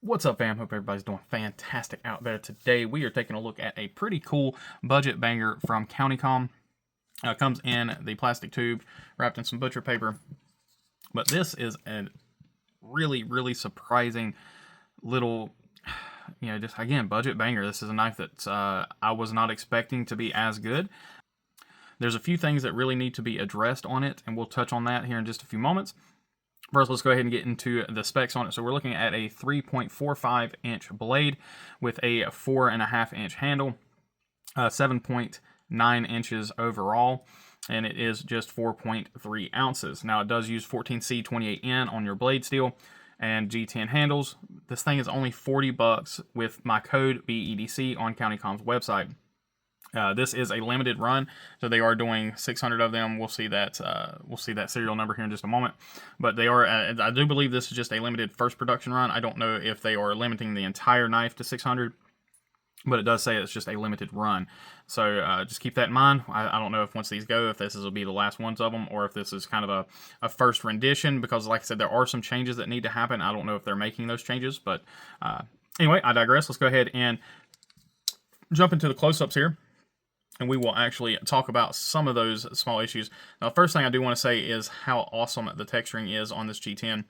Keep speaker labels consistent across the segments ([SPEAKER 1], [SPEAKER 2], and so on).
[SPEAKER 1] What's up, fam? Hope everybody's doing fantastic out there. Today, we are taking a look at a pretty cool budget banger from CountyComm. Comes in the plastic tube, wrapped in some butcher paper. But this is a really surprising little, just again, budget banger. This is a knife that I was not expecting to be as good. There's a few things that really need to be addressed on it, and we'll touch on that here in just a few moments. First, let's go ahead and get into the specs on it. So we're looking at a 3.45 inch blade with a 4.5 inch handle, 7.9 inches overall, and it is just 4.3 ounces. Now, it does use 14C28N on your blade steel and G10 handles. This thing is only $40 with my code BE.EDC on CountyComm's website. This is a limited run, so they are doing 600 of them. We'll see that serial number here in just a moment. But they are. I do believe this is just a limited first production run. I don't know if they are limiting the entire knife to 600, but it does say it's just a limited run. So just keep that in mind. I don't know if once these go, if this will be the last ones of them, or if this is kind of a first rendition. Because, like I said, there are some changes that need to happen. I don't know if they're making those changes, but anyway, I digress. Let's go ahead and jump into the close-ups here, and we will actually talk about some of those small issues. Now, the first thing I do want to say is how awesome the texturing is on this G10.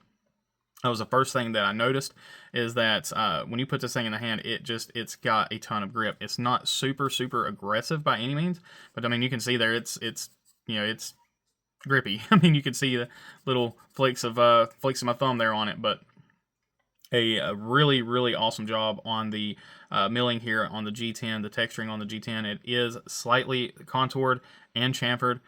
[SPEAKER 1] That was the first thing that I noticed, is that when you put this thing in the hand, it's got a ton of grip. It's not super aggressive by any means, but I mean, you can see there it's grippy. I mean, you can see the little flakes of my thumb there on it, but a really awesome job on the milling here on the G10, the texturing on the G10. It is slightly contoured and chamfered.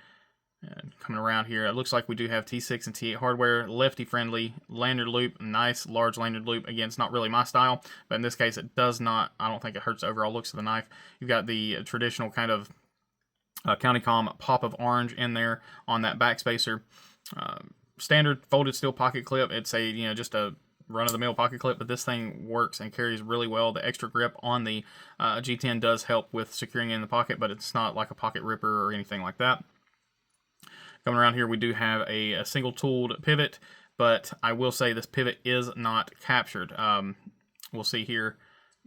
[SPEAKER 1] And coming around here, it looks like we do have T6 and T8 hardware, lefty friendly, lanyard loop, nice large lanyard loop. Again, it's not really my style, but in this case it does not, I don't think it hurts the overall looks of the knife. You've got the traditional kind of CountyComm pop of orange in there on that back spacer. Standard folded steel pocket clip. It's a, just a run-of-the-mill pocket clip, but this thing works and carries really well. The extra grip on the G10 does help with securing it in the pocket, but it's not like a pocket ripper or anything like that. Coming around here, we do have a single tooled pivot, but I will say this pivot is not captured. We'll see here,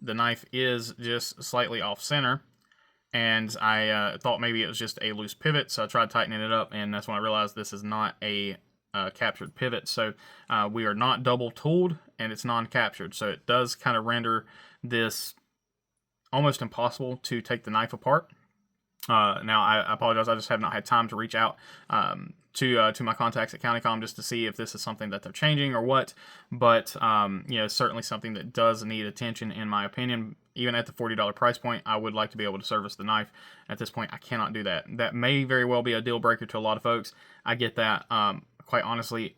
[SPEAKER 1] the knife is just slightly off center, and I thought maybe it was just a loose pivot, so I tried tightening it up, and that's when I realized this is not a captured pivot. So we are not double tooled, and it's non-captured, so it does kind of render this almost impossible to take the knife apart. Now, I apologize, I just have not had time to reach out to my contacts at CountyComm just to see if this is something that they're changing or what, but certainly something that does need attention in my opinion. Even at the $40 price point, I would like to be able to service the knife. At this point, I cannot do that. That may very well be a deal breaker to a lot of folks. I get that. Quite honestly,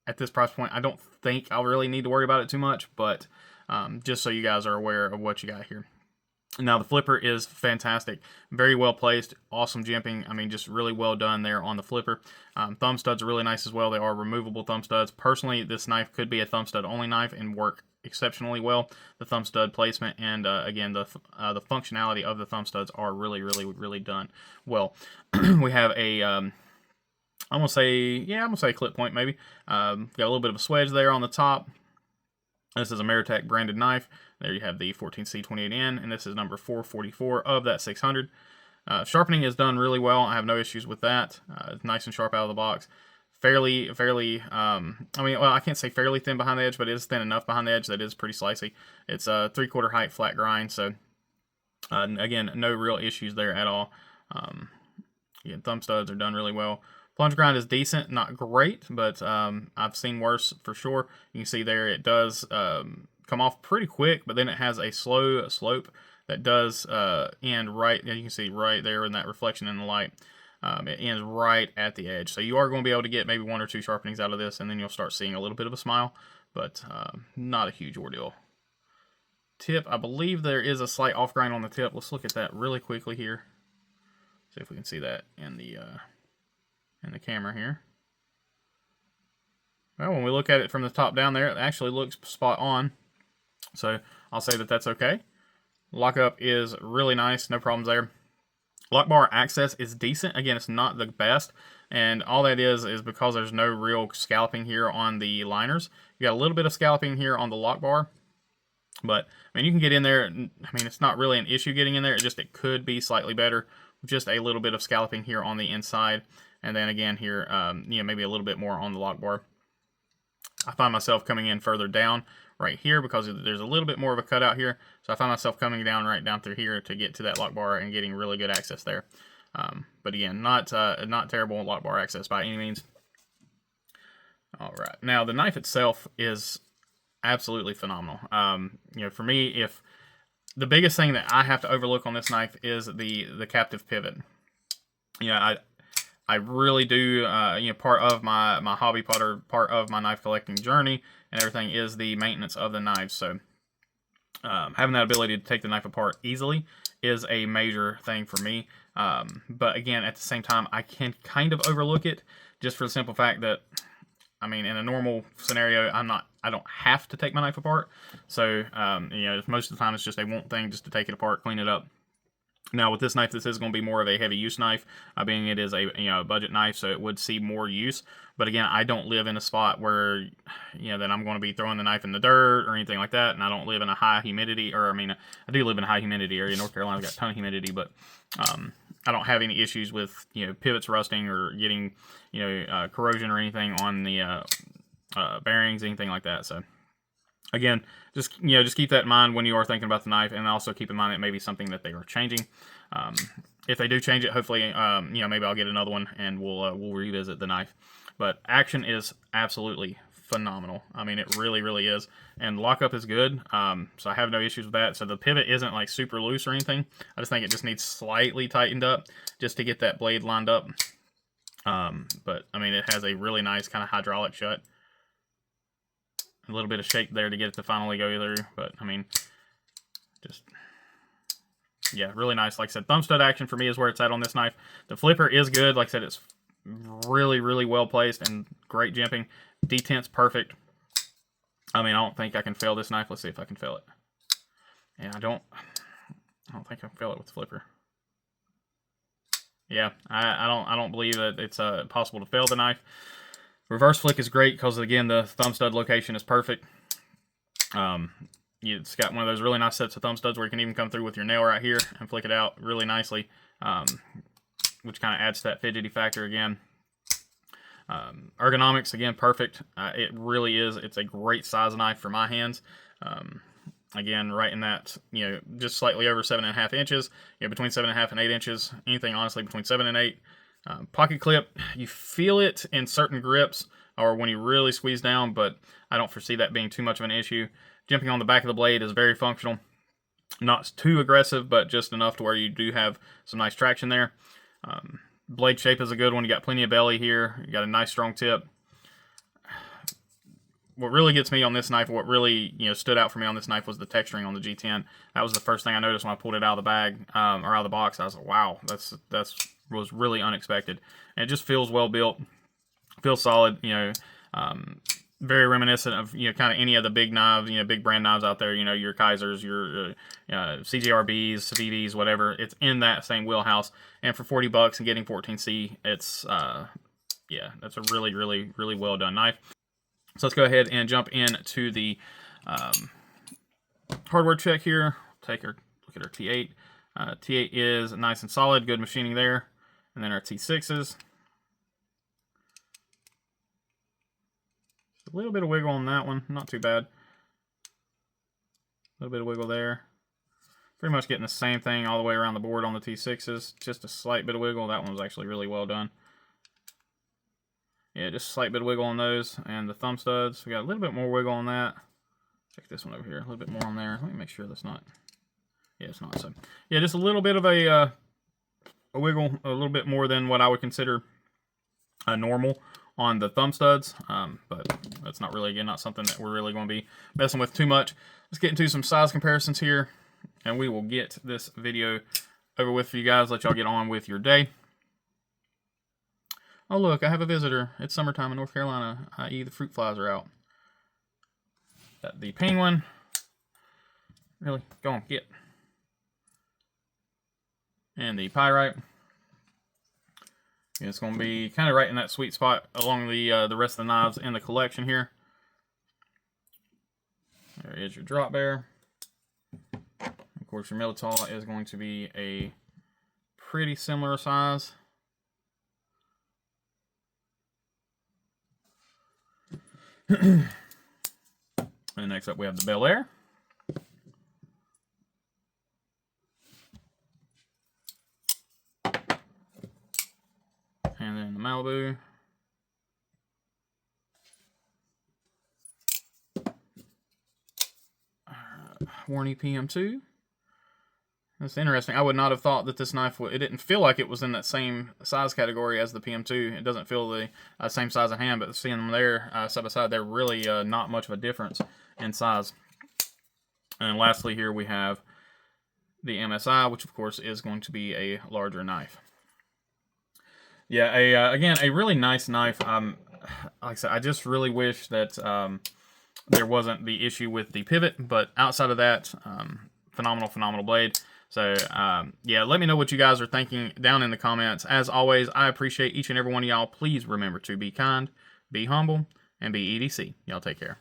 [SPEAKER 1] at this price point, I don't think I'll really need to worry about it too much, but just so you guys are aware of what you got here. Now, the flipper is fantastic. Very well placed. Awesome jimping. I mean, just really well done there on the flipper. Thumb studs are really nice as well. They are removable thumb studs. Personally, this knife could be a thumb stud only knife and work exceptionally well. The thumb stud placement and, again, the functionality of the thumb studs are really done well. We have a... I'm gonna say clip point maybe. Got a little bit of a swedge there on the top. This is a Maratac branded knife. There you have the 14C28N, and this is number 444 of that 600. Sharpening is done really well. I have no issues with that. It's nice and sharp out of the box. Fairly, I can't say fairly thin behind the edge, but it is thin enough behind the edge that it is pretty slicey. It's a 3/4 height flat grind, so again, no real issues there at all. Again, thumb studs are done really well. Plunge grind is decent, not great, but I've seen worse for sure. You can see there it does come off pretty quick, but then it has a slow slope that does end right. You can see right there in that reflection in the light. It ends right at the edge. So you are going to be able to get maybe 1 or 2 sharpenings out of this, and then you'll start seeing a little bit of a smile, but not a huge ordeal. Tip, I believe there is a slight off grind on the tip. Let's look at that really quickly here. See if we can see that in the camera here. Well, when we look at it from the top down there, it actually looks spot on. So I'll say that that's okay. Lockup is really nice, no problems there. Lock bar access is decent. Again, it's not the best, and all that is because there's no real scalloping here on the liners. We got a little bit of scalloping here on the lock bar, but I mean, you can get in there. I mean, it's not really an issue getting in there. It could be slightly better with just a little bit of scalloping here on the inside, and then again here, you know, maybe a little bit more on the lock bar. I find myself coming in further down right here because there's a little bit more of a cutout here. So I find myself coming down right down through here to get to that lock bar and getting really good access there. But again, not terrible lock bar access by any means. All right, now the knife itself is absolutely phenomenal. You know, for me, if the biggest thing that I have to overlook on this knife is the captive pivot. Yeah, I really do, you know, part of my hobby putter, part of my knife collecting journey and everything is the maintenance of the knives. So having that ability to take the knife apart easily is a major thing for me. But again, at the same time, I can kind of overlook it just for the simple fact that, I mean, in a normal scenario, I don't have to take my knife apart. So, you know, most of the time it's just a want thing just to take it apart, clean it up. Now with this knife, this is going to be more of a heavy use knife, being it is a, you know, a budget knife, so it would see more use. But again, I don't live in a spot where, you know, that I'm going to be throwing the knife in the dirt or anything like that, and I don't live in a high humidity, or I mean, I do live in a high humidity area. North Carolina's got a ton of humidity, but I don't have any issues with, you know, pivots rusting or getting, you know, corrosion or anything on the bearings, anything like that. So again, just, you know, just keep that in mind when you are thinking about the knife, and also keep in mind it may be something that they are changing. If they do change it, hopefully, you know, maybe I'll get another one and we'll revisit the knife. But action is absolutely phenomenal. I mean, it really, really is. And lockup is good, so I have no issues with that. So the pivot isn't like super loose or anything. I just think it just needs slightly tightened up just to get that blade lined up. But I mean, it has a really nice kind of hydraulic shut. A little bit of shake there to get it to finally go through, but I mean, just, yeah, really nice. Like I said, thumb stud action for me is where it's at on this knife. The flipper is good. Like I said, it's really, really well placed and great jimping. Detent's perfect. I mean, I don't think I can fail this knife. Let's see if I can fail it. Yeah, I don't think I can fail it with the flipper. Yeah, I don't believe that it's possible to fail the knife. Reverse flick is great because, again, the thumb stud location is perfect. It's got one of those really nice sets of thumb studs where you can even come through with your nail right here and flick it out really nicely, which kind of adds to that fidgety factor again. Ergonomics, again, perfect. It really is. It's a great size knife for my hands. Again, right in that, you know, just slightly over 7.5 inches. You know, between 7.5 and 8 inches. Anything, honestly, between 7 and 8. Pocket clip, you feel it in certain grips or when you really squeeze down, but I don't foresee that being too much of an issue. Jimping on the back of the blade is very functional. Not too aggressive, but just enough to where you do have some nice traction there. Blade shape is a good one. You got plenty of belly here. You got a nice strong tip. What really gets me on this knife, what really, you know, stood out for me on this knife was the texturing on the G10. That was the first thing I noticed when I pulled it out of the bag, or out of the box. I was like, wow, that's was really unexpected. And it just feels well built, feels solid, you know, very reminiscent of, you know, kind of any of the big knives, you know, big brand knives out there, you know, your Kaisers, your CGRBs, CVVs, whatever. It's in that same wheelhouse. And for $40 and getting 14C, it's, yeah, that's a really, really, really well done knife. So let's go ahead and jump into the hardware check here. Take our look at our T8. T8 is nice and solid, good machining there. And then our T6s. A little bit of wiggle on that one, not too bad. A little bit of wiggle there. Pretty much getting the same thing all the way around the board on the T6s. Just a slight bit of wiggle. That one was actually really well done. Yeah, just a slight bit of wiggle on those. And the thumb studs, we got a little bit more wiggle on that. Check this one over here, a little bit more on there. Let me make sure that's not. Yeah, it's not. So, yeah, just a little bit of a wiggle, a little bit more than what I would consider normal on the thumb studs, but that's not really, again, not something that we're really going to be messing with too much. Let's get into some size comparisons here, and we will get this video over with for you guys, let y'all get on with your day. Oh, look, I have a visitor. It's summertime in North Carolina, i.e. the fruit flies are out. Got the penguin. Really, go on, get. And the pyrite. It's going to be kind of right in that sweet spot along the rest of the knives in the collection here. is your drop bear. Of course, your Militaw is going to be a pretty similar size. And next up we have the Bel Air. And then the Malibu. Warney PM2. That's interesting. I would not have thought that this knife would. It didn't feel like it was in that same size category as the PM2. It doesn't feel the same size of hand, but seeing them there side by side, they're really not much of a difference in size. And lastly, here we have the MSI, which of course is going to be a larger knife. Yeah, again, a really nice knife. Like I said, I just really wish that there wasn't the issue with the pivot, but outside of that, phenomenal blade. So, yeah, let me know what you guys are thinking down in the comments. As always, I appreciate each and every one of y'all. Please remember to be kind, be humble, and be EDC. Y'all take care.